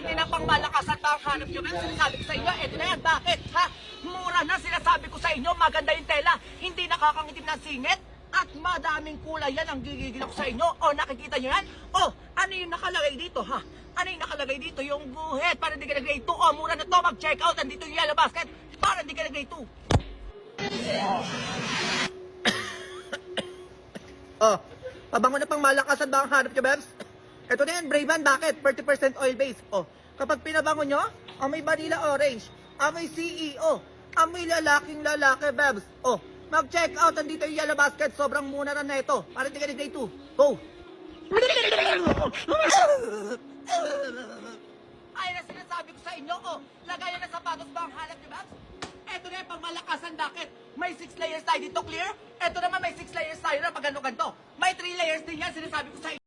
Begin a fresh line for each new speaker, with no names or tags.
Pati na pang malakasan pa ang hanap nyo. Pero sinasabi ko sa inyo, eto na yan. Bakit? Ha? Mura na sinasabi ko sa inyo. Maganda yung tela. Hindi nakakangitim ng singit. At madaming kulay yan ang gigigil ako sa inyo. O, nakikita nyo yan? O, ano yung nakalagay dito, ha? Ano yung nakalagay dito? Yung guhit. Para hindi ka na grade 2. O, mura na to. Mag-check out. Andito yung yellow basket. Para hindi ka na grade 2. Oh, pabango na pang malakasan ba ang hanap nyo, Bebs? Ito na yan, Brave Man. Bakit? 30% oil base. Oh, kapag pinabango nyo, amoy vanilla orange, amoy CEO, amoy lalaking lalaki, Bebs. Oh, mag-check out. Andito yung yellow basket. Sobrang muna na ito. Para hindi ka na grade 2. Go! Ay na sinasabi ko sa inyo, oh, lagayan na sapatos ba ang hanap nyo, Bebs? Ito na yung pang malakasan. Bakit? May 6 layers tayo dito, clear? Ito naman may 6 layers tayo na pag ganito. May 3 layers din yan, sinasabi ko sa inyo.